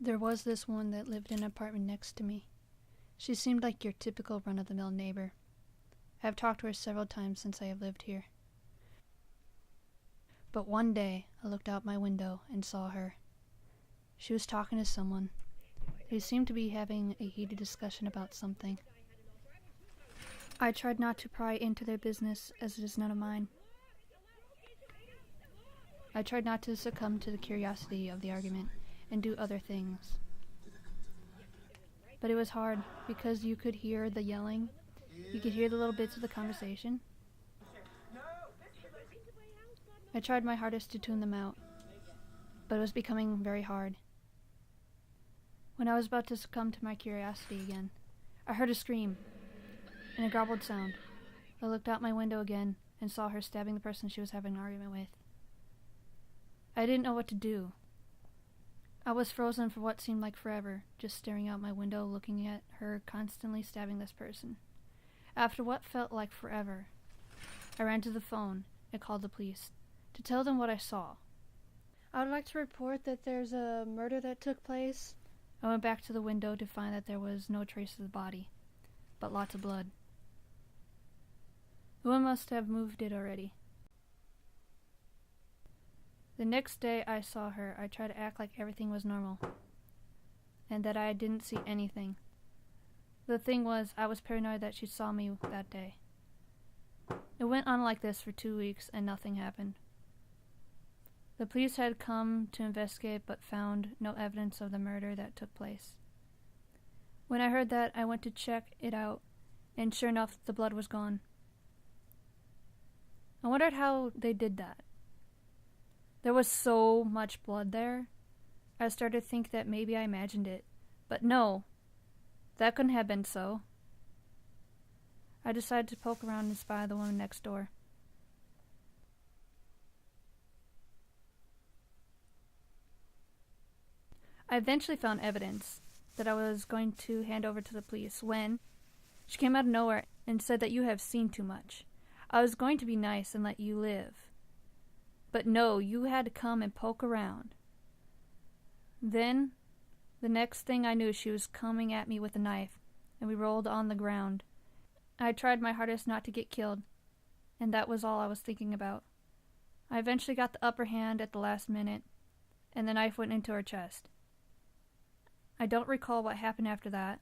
There was this one that lived in an apartment next to me. She seemed like your typical run-of-the-mill neighbor. I have talked to her several times since I have lived here. But one day, I looked out my window and saw her. She was talking to someone. They seemed to be having a heated discussion about something. I tried not to pry into their business, as it is none of mine. I tried not to succumb to the curiosity of the argument and do other things. But it was hard, because you could hear the yelling, you could hear the little bits of the conversation. I tried my hardest to tune them out, but it was becoming very hard. When I was about to succumb to my curiosity again, I heard a scream and a garbled sound. I looked out my window again and saw her stabbing the person she was having an argument with. I didn't know what to do. I was frozen for what seemed like forever, just staring out my window looking at her constantly stabbing this person. After what felt like forever, I ran to the phone and called the police to tell them what I saw. I would like to report that there's a murder that took place. I went back to the window to find that there was no trace of the body, but lots of blood. The woman must have moved it already. The next day I saw her, I tried to act like everything was normal, and that I didn't see anything. The thing was, I was paranoid that she saw me that day. It went on like this for 2 weeks, and nothing happened. The police had come to investigate, but found no evidence of the murder that took place. When I heard that, I went to check it out, and sure enough, the blood was gone. I wondered how they did that. There was so much blood there. I started to think that maybe I imagined it, but no, that couldn't have been so. I decided to poke around and spy the woman next door. I eventually found evidence that I was going to hand over to the police when she came out of nowhere and said that you have seen too much. I was going to be nice and let you live. But no, you had to come and poke around. Then, the next thing I knew, she was coming at me with a knife, and we rolled on the ground. I tried my hardest not to get killed, and that was all I was thinking about. I eventually got the upper hand at the last minute, and the knife went into her chest. I don't recall what happened after that,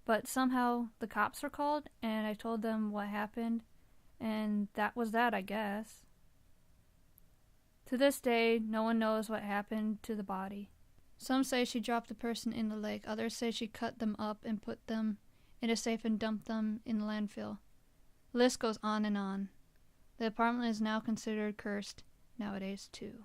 but somehow the cops were called, and I told them what happened, and that was that, I guess. To this day, no one knows what happened to the body. Some say she dropped the person in the lake, others say she cut them up and put them in a safe and dumped them in the landfill. The list goes on and on. The apartment is now considered cursed nowadays, too.